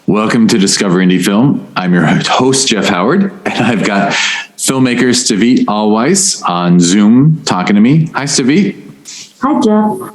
Welcome to Discover Indie Film. I'm your host, Jeff Howard, and I've got filmmaker Stavit Allweis on Zoom talking to me. Hi, Stavit. Hi, Jeff. All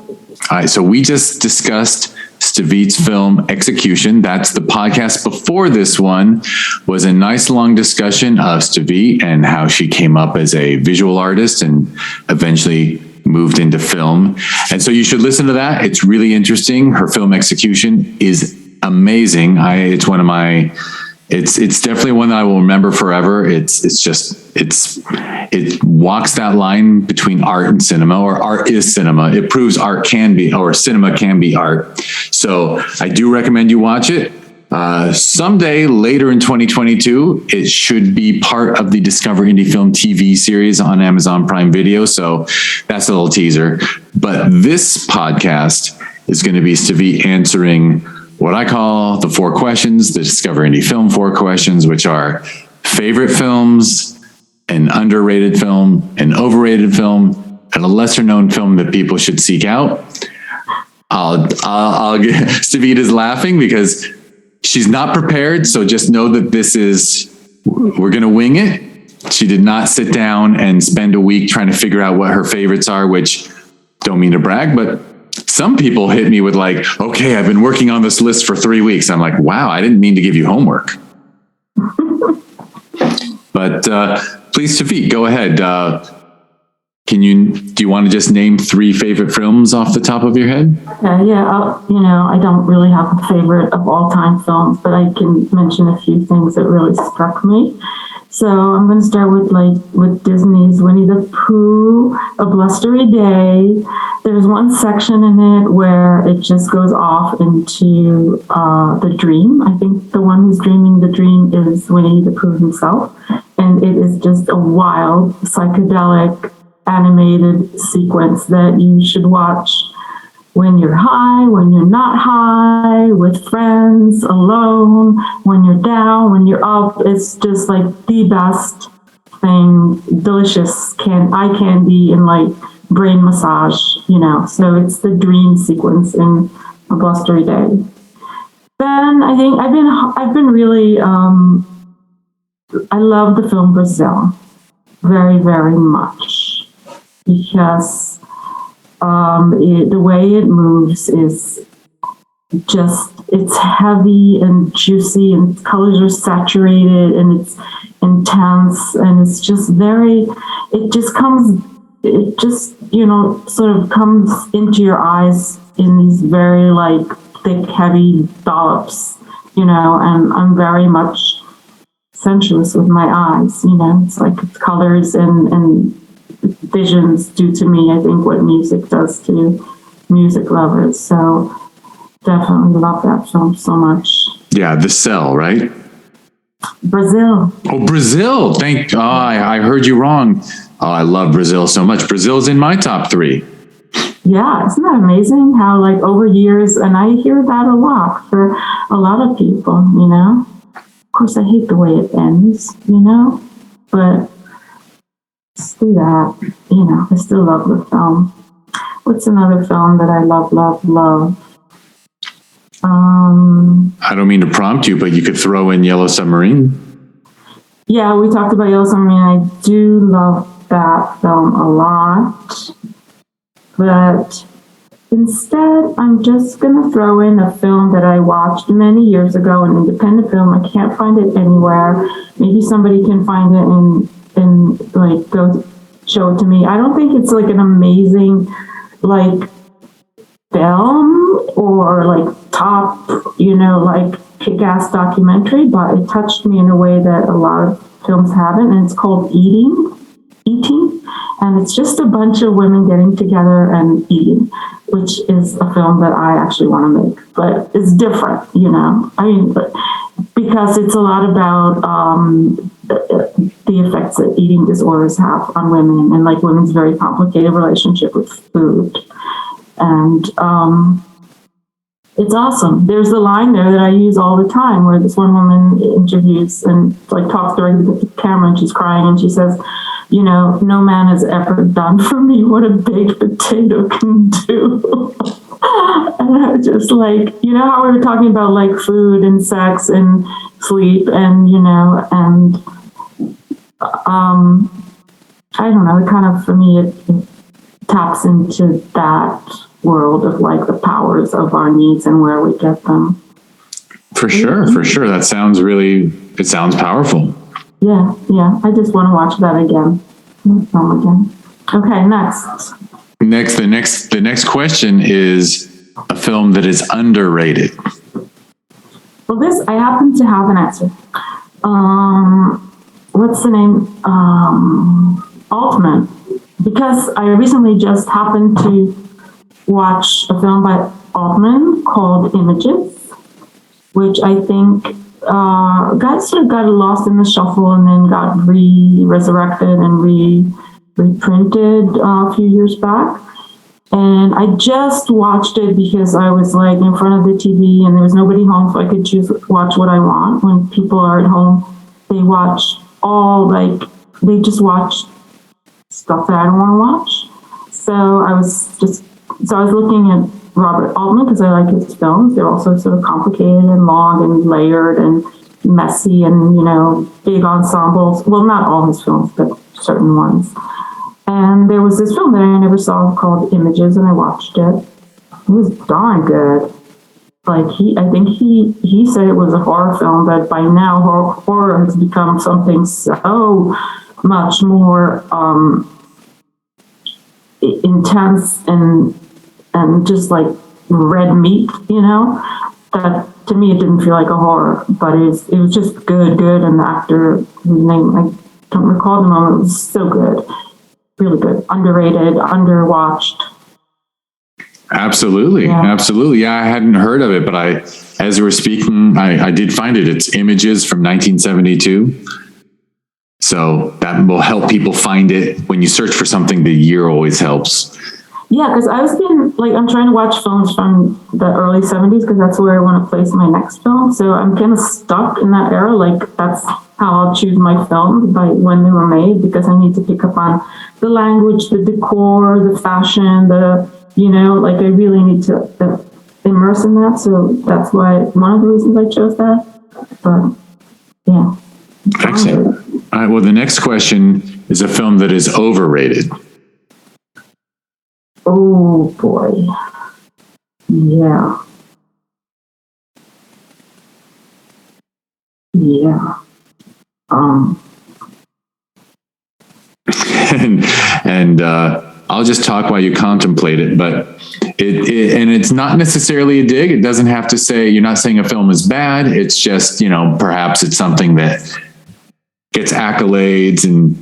right, so we just discussed Stavit's film Execution. That's the podcast before this one, was a nice long discussion of Stavit and how she came up as a visual artist and eventually moved into film. And so you should listen to that. It's really interesting. Her film Execution is amazing. It's one of my, it's definitely one that I will remember forever. It walks that line between art and cinema, or art is cinema. It proves art can be, or cinema can be art. So I do recommend you watch it. Someday later in 2022, it should be part of the Discover Indie Film TV series on Amazon Prime Video. So that's a little teaser. But this podcast is going to be Stavit answering what I call the 4 questions, the Discover Indie Film 4 questions, which are favorite films, an underrated film, an overrated film, and a lesser known film that people should seek out. Stavit is laughing because she's not prepared. So just know that we're going to wing it. She did not sit down and spend a week trying to figure out what her favorites are, which don't mean to brag, but some people hit me with like, okay, I've been working on this list for 3 weeks. I'm like, wow, I didn't mean to give you homework. But please, Stavit, go ahead. Do you want to just name 3 favorite films off the top of your head? I don't really have a favorite of all time films, but I can mention a few things that really struck me. So I'm going to start with Disney's Winnie the Pooh, A Blustery Day. There's one section in it where it just goes off into the dream. I think the one who's dreaming the dream is Winnie the Pooh himself. And it is just a wild, psychedelic, animated sequence that you should watch when you're high, when you're not high, with friends, alone, when you're down, when you're up. It's just like the best thing, delicious eye candy and like brain massage, So it's the dream sequence in A Blustery Day. Then I think I've been really, I love the film Brazil very, very much because the way it moves is just, it's heavy and juicy and its colors are saturated and it's intense and it's just sort of comes into your eyes in these very like thick, heavy dollops, and I'm very much sensuous with my eyes, it's like it's colors and visions do to me, I think, what music does to music lovers. So definitely love that film so much. Yeah, The Cell, right? Brazil. Oh, Brazil. I heard you wrong. Oh, I love Brazil so much. Brazil's in my top 3. Yeah, isn't that amazing how like over years, and I hear that a lot for a lot of people, Of course, I hate the way it ends, but do that, I still love the film. What's another film that I love? I don't mean to prompt you, but you could throw in Yellow Submarine. Yeah, we talked about Yellow Submarine. I do love that film a lot, but instead, I'm just going to throw in a film that I watched many years ago, an independent film. I can't find it anywhere. Maybe somebody can find it and like go show it to me. I don't think it's like an amazing like film or like top, like kick-ass documentary, but it touched me in a way that a lot of films haven't, and it's called Eating, and it's just a bunch of women getting together and eating, which is a film that I actually want to make, but it's different, but because it's a lot about the effects that eating disorders have on women and like women's very complicated relationship with food. And it's awesome. There's a line there that I use all the time where this one woman interviews and like talks directly to the camera and she's crying and she says, no man has ever done for me what a baked potato can do. And I was just like, you know how we were talking about like food and sex and sleep and, and I don't know, it kind of, for me, it taps into that world of like the powers of our needs and where we get them. For sure. That sounds it sounds powerful. Yeah. I just want to watch that again. Okay, next. The next question is a film that is underrated. Well, this, I happen to have an answer. What's the name? Altman. Because I recently just happened to watch a film by Altman called Images, which I think sort of got lost in the shuffle and then got resurrected and reprinted a few years back. And I just watched it because I was like in front of the TV and there was nobody home, so I could watch what I want. When people are at home, they just watch stuff that I don't want to watch. So I was looking at Robert Altman because I like his films. They're also sort of complicated and long and layered and messy and, big ensembles. Well, not all his films, but certain ones. And there was this film that I never saw called Images, and I watched it. It was darn good. Like I think he said it was a horror film, but by now horror has become something so much more intense and just like red meat, that to me it didn't feel like a horror, but it was just good. And the actor, whose name I don't recall the moment, it was so good. Really good, underrated, underwatched. Absolutely. Yeah, I hadn't heard of it, but as we were speaking, I did find it. It's Images from 1972. So that will help people find it. When you search for something, the year always helps. Yeah, because I'm trying to watch films from the early 70s because that's where I want to place my next film. So I'm kind of stuck in that era. Like that's how I'll choose my films, by when they were made, because I need to pick up on the language, the decor, the fashion, I really need to immerse in that. So that's one of the reasons I chose that. But yeah. Excellent. All right. Well, the next question is a film that is overrated. Oh boy. Yeah. And I'll just talk while you contemplate it, but it's not necessarily a dig. It doesn't have to say, you're not saying a film is bad. It's just, perhaps it's something that gets accolades and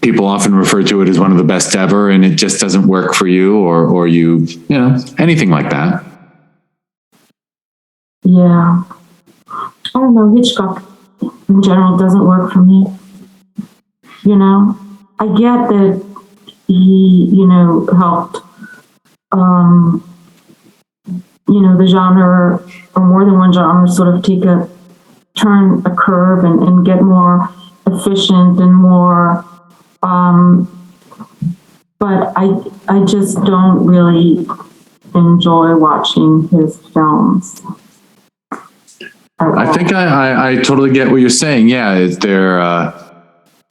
people often refer to it as one of the best ever, and it just doesn't work for you or you anything like that. Yeah. I don't know. Hitchcock in general doesn't work for me. I get that he, helped, the genre or more than one genre sort of turn a curve and get more efficient and more, but I just don't really enjoy watching his films. I think I totally get what you're saying. Yeah,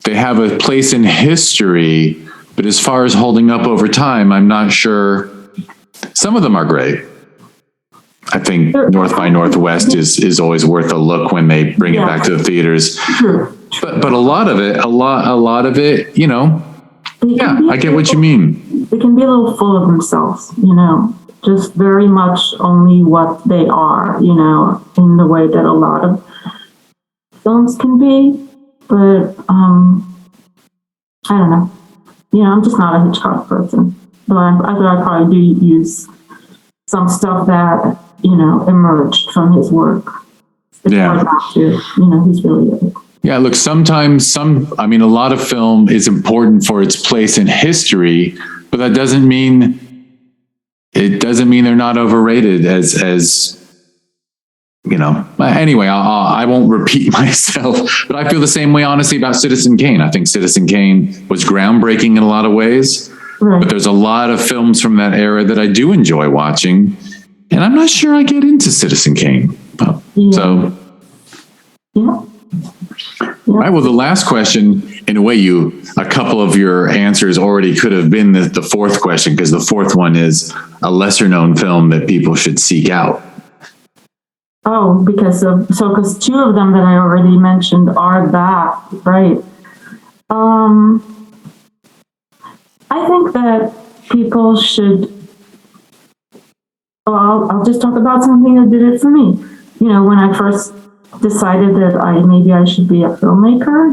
they have a place in history, but as far as holding up over time, I'm not sure. Some of them are great. I think North by Northwest is always worth a look when they bring it back to the theaters. True. But a lot of it, I get what you mean. They can be a little full of themselves, just very much only what they are, in the way that a lot of films can be. But I don't know. I'm just not a Hitchcock person. But I probably do use some stuff that, emerged from his work. It's hard not to, he's really good. Yeah, look, sometimes a lot of film is important for its place in history, but that doesn't mean they're not overrated as anyway, I won't repeat myself, but I feel the same way, honestly, about Citizen Kane. I think Citizen Kane was groundbreaking in a lot of ways, right. But there's a lot of films from that era that I do enjoy watching. And I'm not sure I get into Citizen Kane. So, Yeah. all right. Well, the last question, in a way, a couple of your answers already could have been the fourth question, because the fourth one is a lesser known film that people should seek out. Oh, because two of them that I already mentioned are that, right? I think that people should. Well, I'll just talk about something that did it for me. When I first decided that maybe I should be a filmmaker,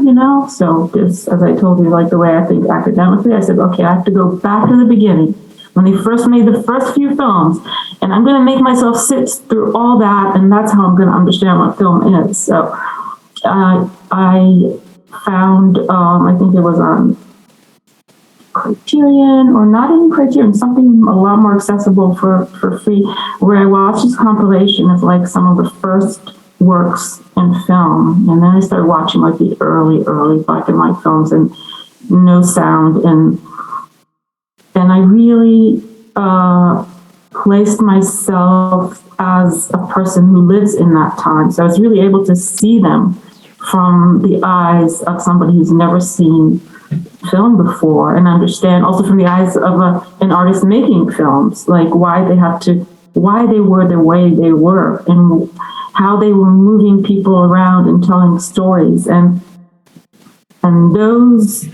so just as I told you, like the way I think academically, I said, okay, I have to go back to the beginning when they first made the first few films, and I'm going to make myself sit through all that, and that's how I'm going to understand what film is. So I found, I think it was on Criterion, or not even Criterion, something a lot more accessible for free, where I watched this compilation of like some of the first works in film, and then I started watching like the early black and white films and no sound, and I really placed myself as a person who lives in that time. So I was really able to see them from the eyes of somebody who's never seen film before, and understand also from the eyes of an artist making films, like why they were the way they were, and how they were moving people around and telling stories, and those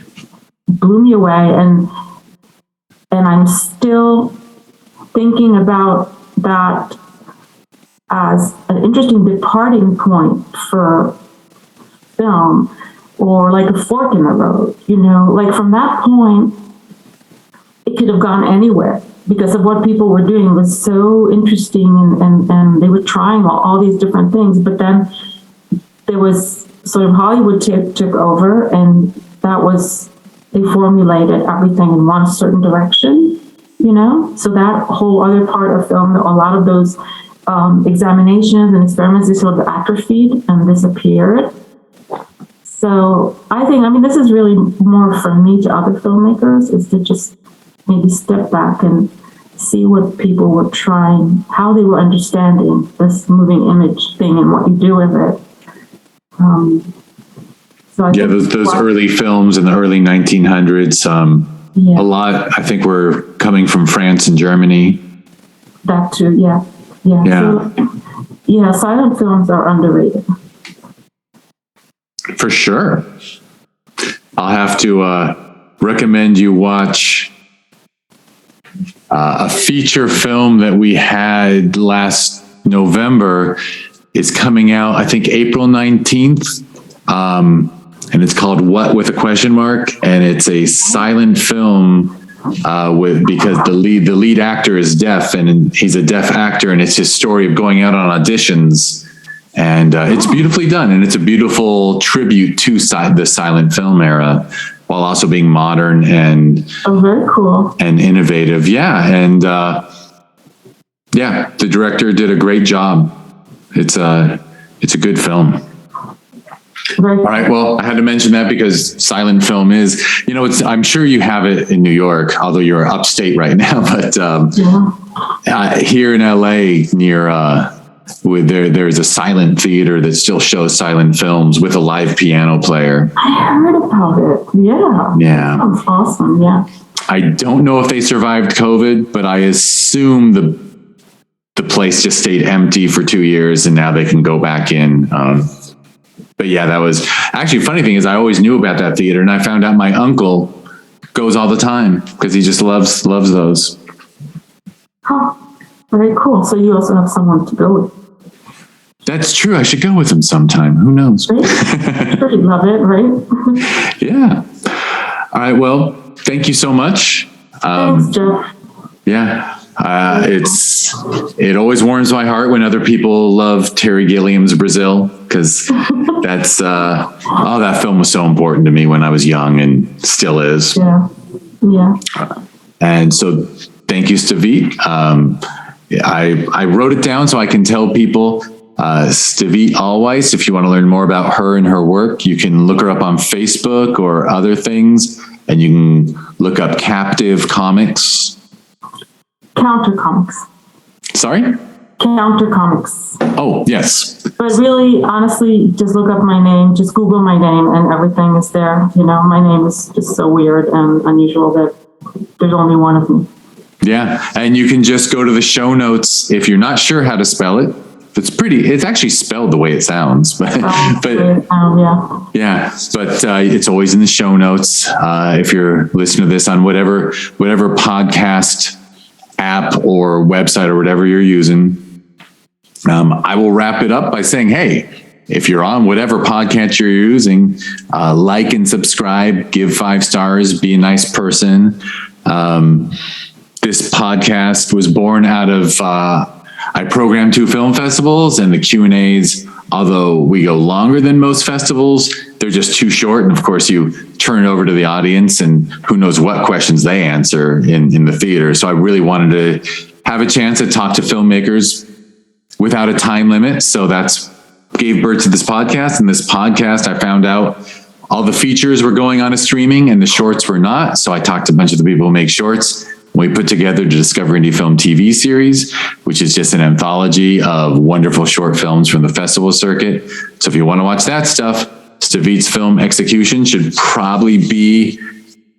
blew me away, and I'm still thinking about that as an interesting departing point for film, or like a fork in the road, like from that point, it could have gone anywhere because of what people were doing. It was so interesting, and they were trying all these different things, but then there was sort of Hollywood took over, and they formulated everything in one certain direction, so that whole other part of film, a lot of those examinations and experiments, they sort of atrophied and disappeared. So I think, this is really more for me to other filmmakers, is to just maybe step back and see what people were trying, how they were understanding this moving image thing and what you do with it. Those early films in the early 1900s, a lot, I think, were coming from France and Germany. That too, yeah. So, silent films are underrated. For sure. I'll have to recommend you watch a feature film that we had last November. Is coming out, I think, April 19th. And it's called What with a Question Mark. And it's a silent film because the lead actor is deaf, and he's a deaf actor, and it's his story of going out on auditions. And it's beautifully done, and it's a beautiful tribute to the silent film era, while also being modern and very cool and innovative. Yeah, and the director did a great job. It's a good film. All right. Well, I had to mention that because silent film is, I'm sure you have it in New York, although you're upstate right now. But here in LA, near there's a silent theater that still shows silent films with a live piano player. I heard about it. Yeah. That's awesome. Yeah. I don't know if they survived COVID, but I assume the place just stayed empty for 2 years, and now they can go back in. But yeah, that was actually, funny thing is I always knew about that theater, and I found out my uncle goes all the time because he just loves those. Huh. Very cool. So you also have someone to go with. That's true. I should go with him sometime. Who knows? Right? Sure, you love it, right? Yeah. All right. Well, thank you so much. Thanks, Jeff. Yeah. It always warms my heart when other people love Terry Gilliam's Brazil, because that's that film was so important to me when I was young, and still is. Yeah. And so thank you, Stavit. I wrote it down so I can tell people. Stavit Allweis, if you want to learn more about her and her work, you can look her up on Facebook or other things, and you can look up Captive Comics. Counter Comics. Sorry? Counter Comics. Oh, yes. But really, honestly, just look up my name, just Google my name, and everything is there. You know, my name is just so weird and unusual that there's only one of me. Yeah. And you can just go to the show notes if you're not sure how to spell it. It's actually spelled the way it sounds, but it's always in the show notes. If you're listening to this on whatever podcast app or website or whatever you're using, I will wrap it up by saying, hey, if you're on whatever podcast you're using, like and subscribe, give 5 stars, be a nice person. This podcast was born out of, I program 2 film festivals, and the Q&As, although we go longer than most festivals, they're just too short. And of course you turn it over to the audience and who knows what questions they answer in the theater. So I really wanted to have a chance to talk to filmmakers without a time limit. So that's gave birth to this podcast. And this podcast, I found out all the features were going on a streaming and the shorts were not. So I talked to a bunch of the people who make shorts. We put together the Discover Indie Film TV series, which is just an anthology of wonderful short films from the festival circuit. So if you want to watch that stuff, Stavit's Film Execution should probably be,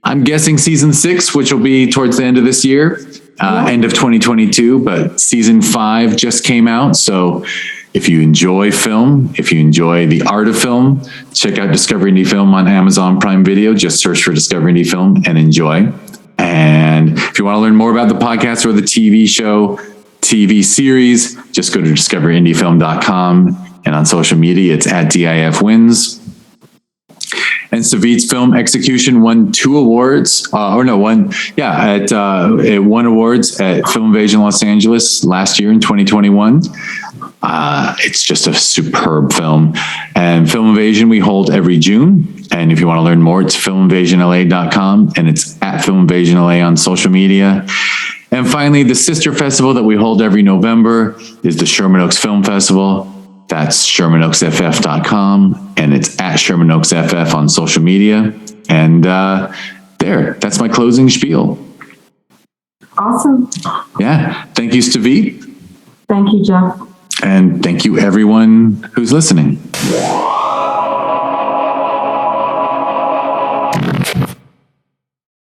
I'm guessing, season 6, which will be towards the end of this year, end of 2022, but season 5 just came out. So if you enjoy film, if you enjoy the art of film, check out Discover Indie Film on Amazon Prime Video. Just search for Discover Indie Film and enjoy. And if you want to learn more about the podcast or the TV show, TV series, just go to discoverindiefilm.com, and on social media, it's at DIFwins. And Stavit's Film Execution won 2 awards, it won awards at Film Invasion Los Angeles last year in 2021. It's just a superb film. And Film Invasion we hold every June. And if you want to learn more, it's filminvasionla.com, and it's at Film Invasion LA on social media. And finally, the sister festival that we hold every November is the Sherman Oaks Film Festival. That's ShermanOaksFF.com, and it's at Sherman Oaks FF on social media. And that's my closing spiel. Awesome. Yeah. Thank you, Stavit. Thank you, Jeff. And thank you, everyone who's listening.